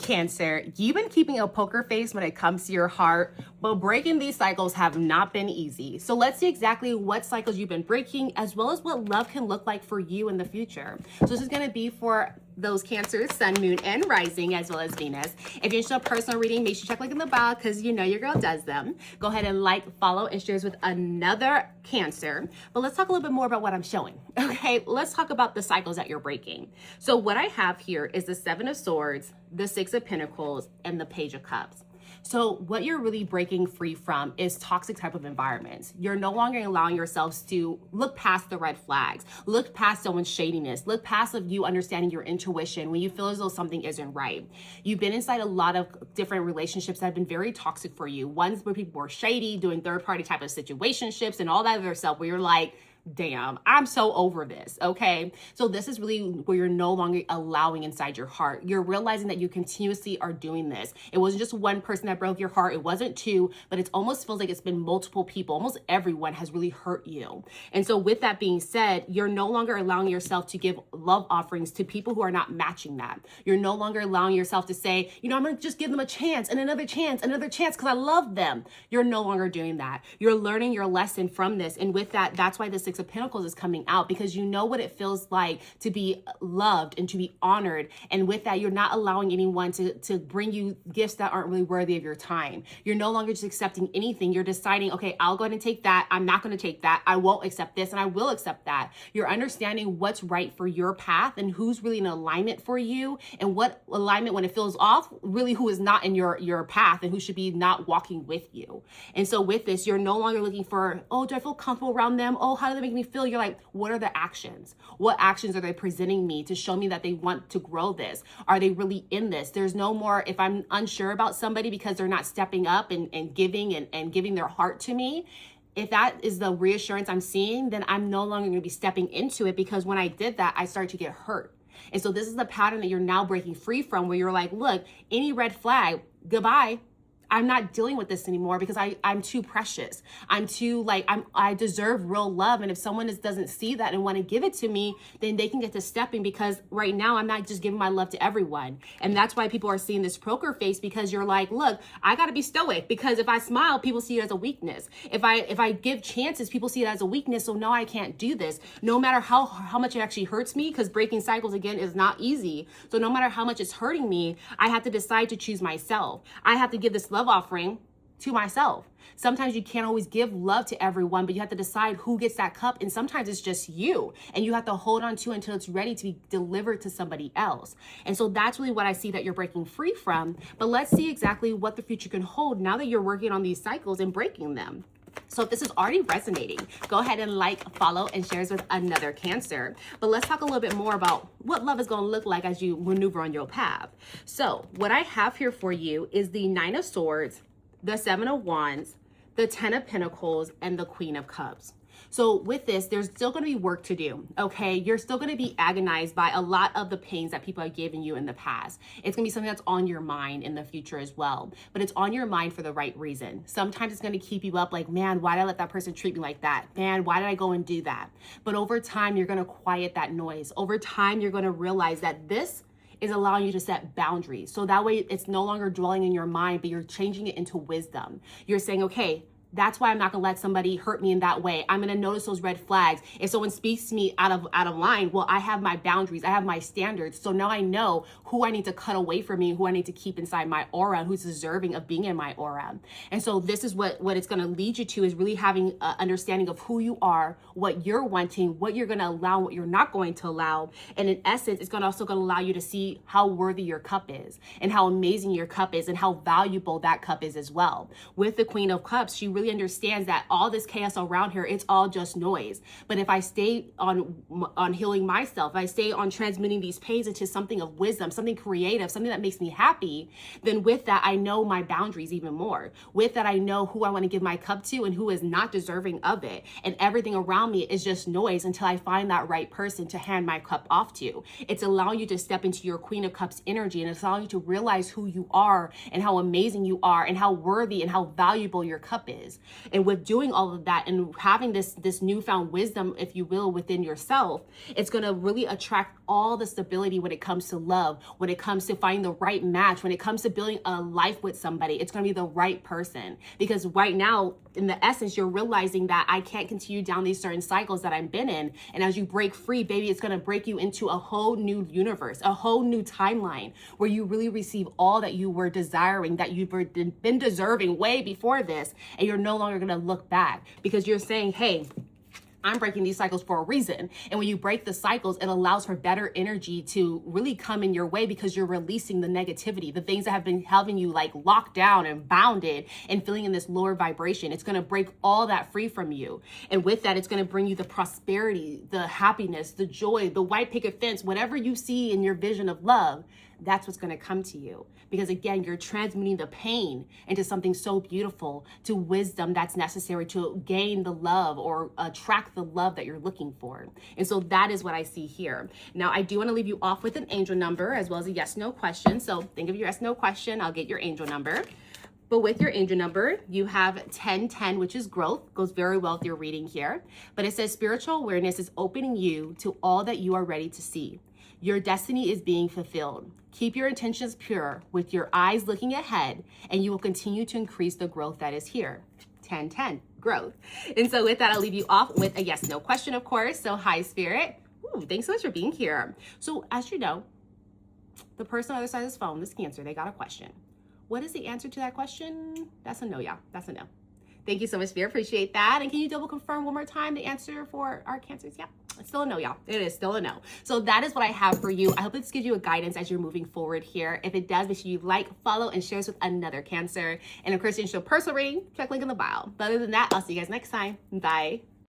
Cancer, you've been keeping a poker face when it comes to your heart, but breaking these cycles have not been easy. So let's see exactly what cycles you've been breaking, as well as what love can look like for you in the future. So this is going to be for those Cancers, Sun, Moon, and Rising, as well as Venus. If you're interested in a personal reading, make sure you check link in the bio because you know your girl does them. Go ahead and like, follow, and share with another Cancer. But let's talk a little bit more about what I'm showing. Okay, let's talk about the cycles that you're breaking. So what I have here is the Seven of Swords, the Six of Pentacles, and the Page of Cups. So what you're really breaking free from is toxic type of environments. You're no longer allowing yourselves to look past the red flags, look past someone's shadiness, look past of you understanding your intuition when you feel as though something isn't right. You've been inside a lot of different relationships that have been very toxic for you. Ones where people were shady, doing third party type of situationships and all that other stuff where you're like, damn, I'm so over this, okay? So this is really where you're no longer allowing inside your heart. You're realizing that you continuously are doing this. It wasn't just one person that broke your heart. It wasn't two, but it almost feels like it's been multiple people. Almost everyone has really hurt you. And so with that being said, you're no longer allowing yourself to give love offerings to people who are not matching that. You're no longer allowing yourself to say, you know, I'm gonna just give them a chance and another chance because I love them. You're no longer doing that. You're learning your lesson from this. And with that, that's why the Six of Pentacles is coming out, because you know what it feels like to be loved and to be honored. And with that, you're not allowing anyone to bring you gifts that aren't really worthy of your time. You're no longer just accepting anything. You're deciding, okay, I'll go ahead and take that. I'm not going to take that. I won't accept this and I will accept that. You're understanding what's right for your path and who's really in alignment for you, and what alignment, when it feels off, really who is not in your path and who should be not walking with you. And so with this, you're no longer looking for, oh, do I feel comfortable around them? Oh, how do they make me feel? You're like, what are the actions? What actions are they presenting me to show me that they want to grow this? Are they really in this? There's no more, if I'm unsure about somebody because they're not stepping up and giving and giving their heart to me, if that is the reassurance I'm seeing, then I'm no longer going to be stepping into it, because when I did that, I started to get hurt. And so this is the pattern that you're now breaking free from, where you're like, look, any red flag, goodbye. I'm not dealing with this anymore because I'm too precious. I'm too I deserve real love. And if someone doesn't see that and want to give it to me, then they can get to stepping, because right now I'm not just giving my love to everyone. And that's why people are seeing this poker face, because you're like, look, I got to be stoic, because if I smile, people see it as a weakness. If I give chances, people see it as a weakness. So no, I can't do this. No matter how much it actually hurts me, because breaking cycles again is not easy. So no matter how much it's hurting me, I have to decide to choose myself. I have to give this love offering to myself. Sometimes you can't always give love to everyone, but you have to decide who gets that cup. And sometimes it's just you, and you have to hold on to it until it's ready to be delivered to somebody else. And so that's really what I see that you're breaking free from. But let's see exactly what the future can hold now that you're working on these cycles and breaking them. So if this is already resonating, go ahead and like, follow, and share with another Cancer. But let's talk a little bit more about what love is going to look like as you maneuver on your path. So what I have here for you is the Nine of Swords, the Seven of Wands, the Ten of Pentacles, and the Queen of Cups. So with this, there's still going to be work to do, okay? You're still going to be agonized by a lot of the pains that people have given you in the past. It's going to be something that's on your mind in the future as well, but it's on your mind for the right reason. Sometimes it's going to keep you up like, man, why did I let that person treat me like that? Man, why did I go and do that? But over time, you're going to quiet that noise. Over time, you're going to realize that this is allowing you to set boundaries. So that way it's no longer dwelling in your mind, but you're changing it into wisdom. You're saying, okay, that's why I'm not gonna let somebody hurt me in that way. I'm gonna notice those red flags. If someone speaks to me out of line, well, I have my boundaries, I have my standards. So now I know who I need to cut away from me, who I need to keep inside my aura, who's deserving of being in my aura. And so this is what it's gonna lead you to, is really having an understanding of who you are, what you're wanting, what you're gonna allow, what you're not going to allow. And in essence, it's also gonna allow you to see how worthy your cup is, and how amazing your cup is, and how valuable that cup is as well. With the Queen of Cups, she really understands that all this chaos around her, it's all just noise. But if I stay on healing myself, if I stay on transmitting these pains into something of wisdom, something creative, something that makes me happy, then with that, I know my boundaries even more. With that, I know who I want to give my cup to and who is not deserving of it. And everything around me is just noise until I find that right person to hand my cup off to. It's allowing you to step into your Queen of Cups energy, and it's allowing you to realize who you are and how amazing you are and how worthy and how valuable your cup is. universe. And with doing all of that and having this newfound wisdom, if you will, within yourself, it's going to really attract all the stability when it comes to love, when it comes to finding the right match, when it comes to building a life with somebody. It's going to be the right person, because right now, in the essence, you're realizing that I can't continue down these certain cycles that I've been in. And as you break free, baby, it's going to break you into a whole new universe, a whole new timeline where you really receive all that you were desiring, that you've been deserving way before this. And you're no longer going to look back, because you're saying, hey, I'm breaking these cycles for a reason. And when you break the cycles, it allows for better energy to really come in your way, because you're releasing the negativity, the things that have been having you like locked down and bounded and feeling in this lower vibration. It's going to break all that free from you. And with that, it's going to bring you the prosperity, the happiness, the joy, the white picket fence, whatever you see in your vision of love. That's what's going to come to you, because again, you're transmuting the pain into something so beautiful, to wisdom that's necessary to gain the love or attract the love that you're looking for. And so that is what I see here. Now, I do want to leave you off with an angel number as well as a yes, no question. So think of your yes, no question. I'll get your angel number. But with your angel number, you have 1010, which is growth. Goes very well with your reading here. But it says spiritual awareness is opening you to all that you are ready to see. Your destiny is being fulfilled. Keep your intentions pure with your eyes looking ahead, and you will continue to increase the growth that is here. 1010, growth. And so with that, I'll leave you off with a yes, no question, of course. So hi, Spirit. Ooh, thanks so much for being here. So as you know, the person on the other side of this phone, this Cancer, they got a question. What is the answer to that question? That's a no, y'all. That's a no. Thank you so much, Spirit. Appreciate that. And can you double confirm one more time the answer for our Cancers? Yeah, it's still a no, y'all. It is still a no. So that is what I have for you. I hope this gives you a guidance as you're moving forward here. If it does, make sure you like, follow, and share this with another Cancer. And of course, you can show personal reading, check link in the bio. But other than that, I'll see you guys next time. Bye.